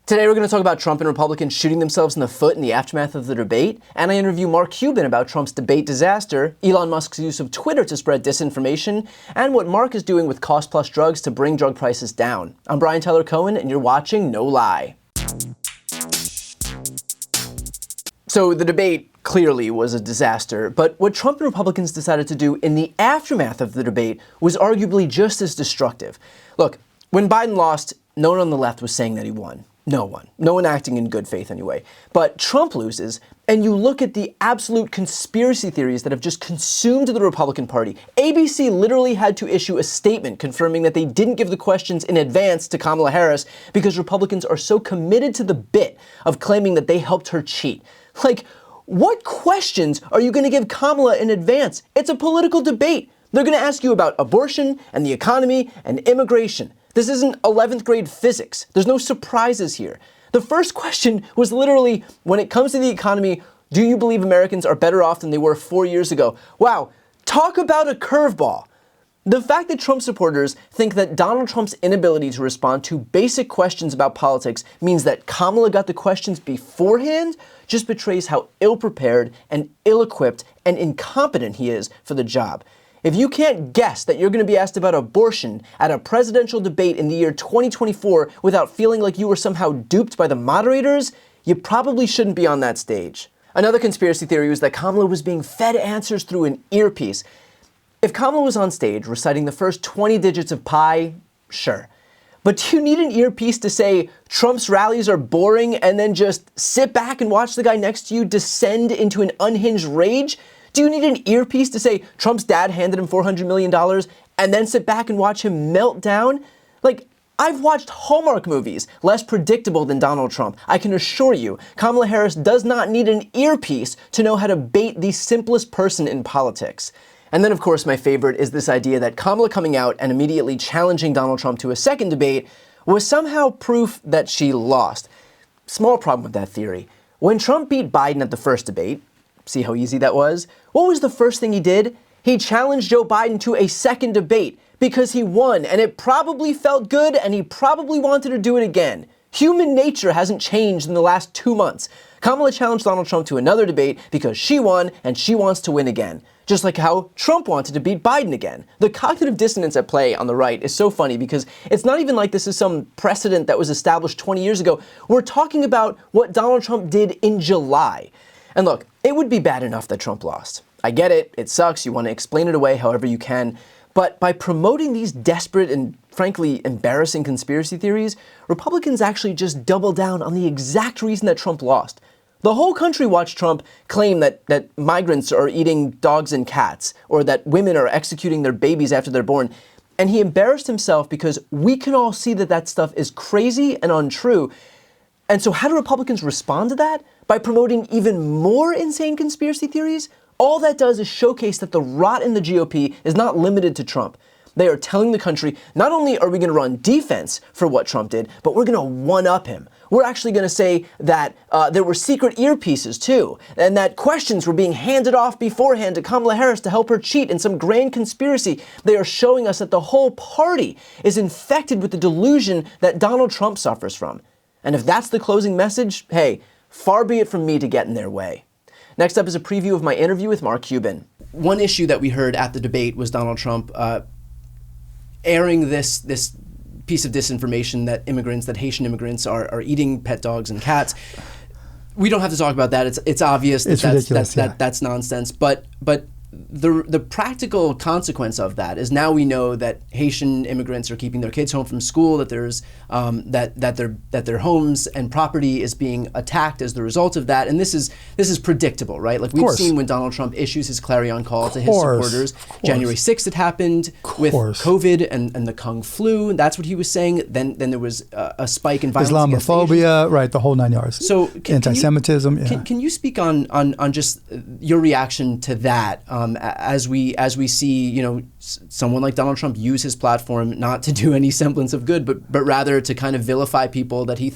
Today we're going to talk about Trump and Republicans shooting themselves in the foot in the aftermath of the debate, and I interview Mark Cuban about Trump's debate disaster, Elon Musk's use of Twitter to spread disinformation, and what Mark is doing with cost-plus drugs to bring drug prices down. I'm Brian Tyler Cohen, and you're watching No Lie. So the debate clearly was a disaster, but what Trump and Republicans decided to do in the aftermath of the debate was arguably just as destructive. Look, when Biden lost, no one on the left was saying that he won. No one acting in good faith anyway. But Trump loses, and you look at the absolute conspiracy theories that have just consumed the Republican Party. ABC literally had to issue a statement confirming that they didn't give the questions in advance to Kamala Harris because Republicans are so committed to the bit of claiming that they helped her cheat. Like, what questions are you going to give Kamala in advance? It's a political debate. They're going to ask you about abortion and the economy and immigration. This isn't 11th grade physics. There's no surprises here. The first question was literally, when it comes to the economy, do you believe Americans are better off than they were 4 years ago? Wow, talk about a curveball. The fact that Trump supporters think that Donald Trump's inability to respond to basic questions about politics means that Kamala got the questions beforehand just betrays how ill-prepared and ill-equipped and incompetent he is for the job. If you can't guess that you're going to be asked about abortion at a presidential debate in the year 2024 without feeling like you were somehow duped by the moderators, you probably shouldn't be on that stage. Another conspiracy theory was that Kamala was being fed answers through an earpiece. If Kamala was on stage reciting the first 20 digits of pi, sure. But do you need an earpiece to say Trump's rallies are boring and then just sit back and watch the guy next to you descend into an unhinged rage? Do you need an earpiece to say Trump's dad handed him $400 million and then sit back and watch him melt down? Like, I've watched Hallmark movies less predictable than Donald Trump. I can assure you, Kamala Harris does not need an earpiece to know how to bait the simplest person in politics. And then, of course, my favorite is this idea that Kamala coming out and immediately challenging Donald Trump to a second debate was somehow proof that she lost. Small problem with that theory. When Trump beat Biden at the first debate, see how easy that was? What was the first thing he did? He challenged Joe Biden to a second debate because he won, and it probably felt good, and he probably wanted to do it again. Human nature hasn't changed in the last 2 months. Kamala challenged Donald Trump to another debate because she won, and she wants to win again. Just like how Trump wanted to beat Biden again. The cognitive dissonance at play on the right is so funny because it's not even like this is some precedent that was established 20 years ago. We're talking about what Donald Trump did in July. And look, it would be bad enough that Trump lost. I get it, it sucks, you want to explain it away however you can, but by promoting these desperate and frankly embarrassing conspiracy theories, Republicans actually just double down on the exact reason that Trump lost. The whole country watched Trump claim that migrants are eating dogs and cats, or that women are executing their babies after they're born, and he embarrassed himself because we can all see that that stuff is crazy and untrue. And so how do Republicans respond to that? By promoting even more insane conspiracy theories? All that does is showcase that the rot in the GOP is not limited to Trump. They are telling the country, not only are we going to run defense for what Trump did, but we're going to one-up him. We're actually going to say that there were secret earpieces too, and that questions were being handed off beforehand to Kamala Harris to help her cheat in some grand conspiracy. They are showing us that the whole party is infected with the delusion that Donald Trump suffers from. And if that's the closing message, hey, far be it from me to get in their way. Next up is a preview of my interview with Mark Cuban. One issue that we heard at the debate was Donald Trump airing this piece of disinformation that Haitian immigrants are eating pet dogs and cats. We don't have to talk about that. It's obvious that's nonsense. But the practical consequence of that is now we know that Haitian immigrants are keeping their kids home from school, that there's that their homes and property is being attacked as the result of that, and this is predictable, right? Like we've seen when Donald Trump issues his clarion call to his supporters. January 6th it happened with COVID and the Kung flu. That's what he was saying. Then there was a spike in violence, Islamophobia, right? The whole 9 yards. So anti-Semitism. Can you speak on just your reaction to that? As we see, someone like Donald Trump use his platform not to do any semblance of good, but rather to kind of vilify people that he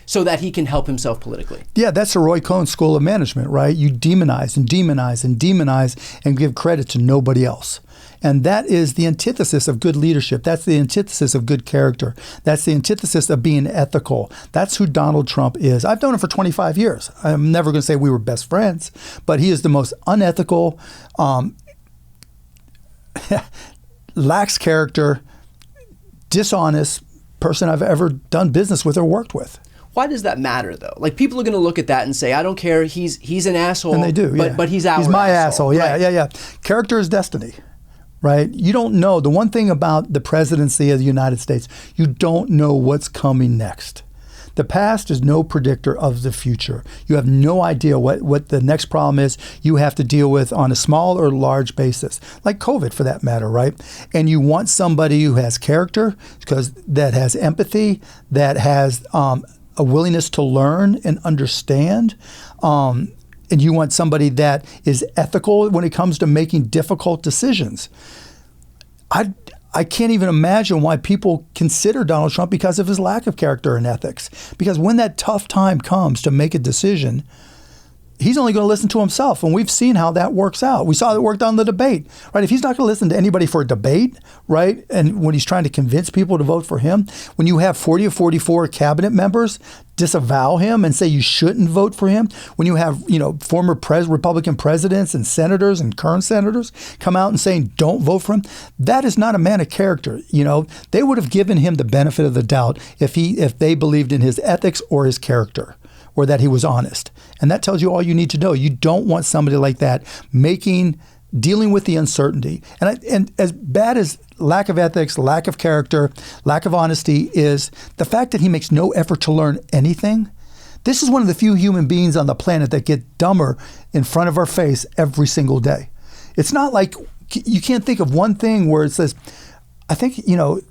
so that he can help himself politically. Yeah, that's the Roy Cohn school of management, right? You demonize and demonize and demonize and give credit to nobody else. And that is the antithesis of good leadership. That's the antithesis of good character. That's the antithesis of being ethical. That's who Donald Trump is. I've known him for 25 years. I'm never going to say we were best friends, but he is the most unethical, lacks character, dishonest person I've ever done business with or worked with. Why does that matter, though? Like, people are going to look at that and say, I don't care, he's an asshole. And they do, but he's our He's my asshole. Yeah, right. yeah. Character is destiny, right? You don't know. The one thing about the presidency of the United States, you don't know what's coming next. The past is no predictor of the future. You have no idea what the next problem is you have to deal with on a small or large basis, like COVID for that matter, right? And you want somebody who has character, because that has empathy, that has a willingness to learn and understand. And you want somebody that is ethical when it comes to making difficult decisions. I can't even imagine why people consider Donald Trump because of his lack of character and ethics. Because when that tough time comes to make a decision, he's only going to listen to himself. And we've seen how that works out. We saw it worked on the debate, right? If he's not going to listen to anybody for a debate, right? And when he's trying to convince people to vote for him, when you have 40 or 44 cabinet members disavow him and say you shouldn't vote for him, when you have, former Republican presidents and senators and current senators come out and saying don't vote for him, that is not a man of character. They would have given him the benefit of the doubt if they believed in his ethics or his character, or that he was honest. And that tells you all you need to know. You don't want somebody like that dealing with the uncertainty. And as bad as lack of ethics, lack of character, lack of honesty is, the fact that he makes no effort to learn anything. This is one of the few human beings on the planet that get dumber in front of our face every single day. It's not like you can't think of one thing where it says, I think,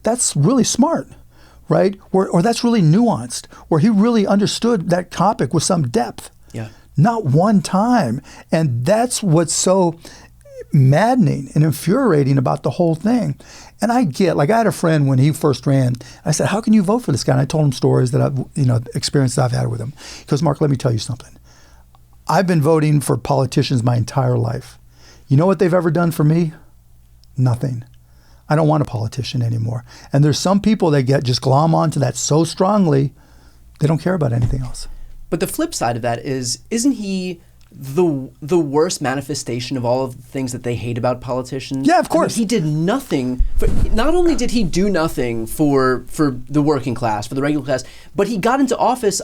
that's really smart. Right? Or that's really nuanced, or he really understood that topic with some depth. Yeah. Not one time. And that's what's so maddening and infuriating about the whole thing. And I had a friend when he first ran, I said, how can you vote for this guy? And I told him stories that I've, experiences I've had with him. He goes, Mark, let me tell you something. I've been voting for politicians my entire life. You know what they've ever done for me? Nothing. I don't want a politician anymore. And there's some people that just glom onto that so strongly, they don't care about anything else. But the flip side of that is, isn't he the worst manifestation of all of the things that they hate about politicians? Yeah, of course. He did nothing. Not only did he do nothing for the working class, for the regular class, but he got into office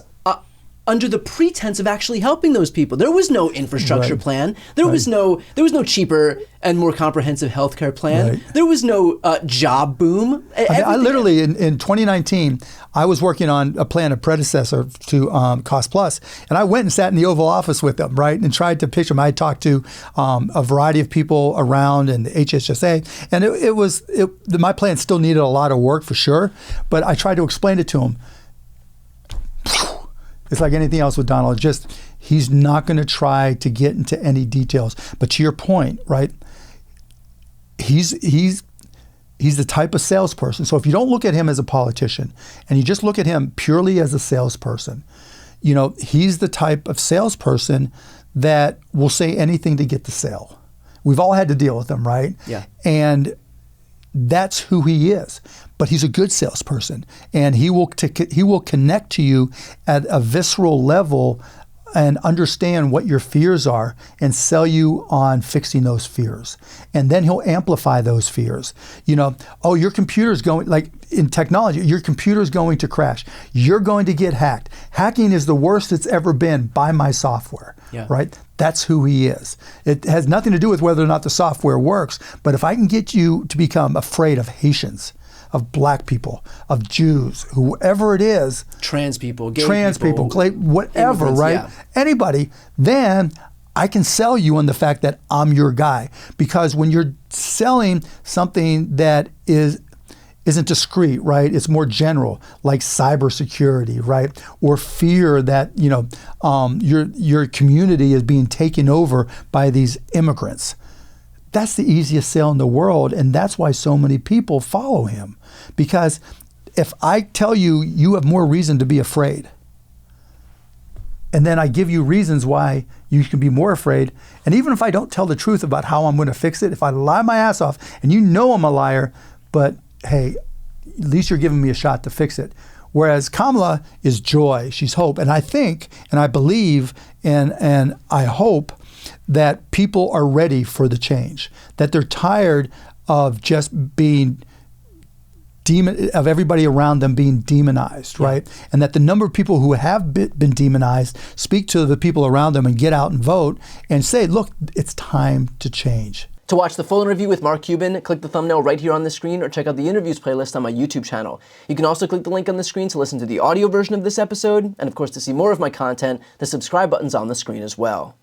under the pretense of actually helping those people. There was no infrastructure plan. There was no cheaper and more comprehensive healthcare plan. Right. There was no job boom. I literally, in 2019, I was working on a plan, a predecessor to Cost Plus, and I went and sat in the Oval Office with them, right, and tried to pitch them. I talked to a variety of people around and the HHSA, and my plan still needed a lot of work for sure, but I tried to explain it to them. It's like anything else with Donald. He's not going to try to get into any details. But to your point, right? He's the type of salesperson. So if you don't look at him as a politician and you just look at him purely as a salesperson, he's the type of salesperson that will say anything to get the sale. We've all had to deal with him, right? Yeah. And that's who he is. But he's a good salesperson, and he will connect to you at a visceral level and understand what your fears are and sell you on fixing those fears. And then he'll amplify those fears. Your computer's going, like in technology, your computer's going to crash. You're going to get hacked. Hacking is the worst it's ever been by my software, right? That's who he is. It has nothing to do with whether or not the software works, but if I can get you to become afraid of Haitians, of black people, of Jews, whoever it is. Trans people, gay people, whatever, right? Yeah. Anybody, then I can sell you on the fact that I'm your guy. Because when you're selling something that isn't discreet, right? It's more general, like cybersecurity, right? Or fear that, your community is being taken over by these immigrants. That's the easiest sale in the world, and that's why so many people follow him. Because if I tell you you have more reason to be afraid, and then I give you reasons why you can be more afraid, and even if I don't tell the truth about how I'm going to fix it, if I lie my ass off and you know I'm a liar, but hey, at least you're giving me a shot to fix it. Whereas Kamala is joy, she's hope. And I think, and I believe, and I hope that people are ready for the change, that they're tired of just being of everybody around them being demonized, right? And that the number of people who have been demonized speak to the people around them and get out and vote and say, look, it's time to change. To watch the full interview with Mark Cuban, click the thumbnail right here on the screen or check out the interviews playlist on my YouTube channel. You can also click the link on the screen to listen to the audio version of this episode, and of course to see more of my content, the subscribe button's on the screen as well.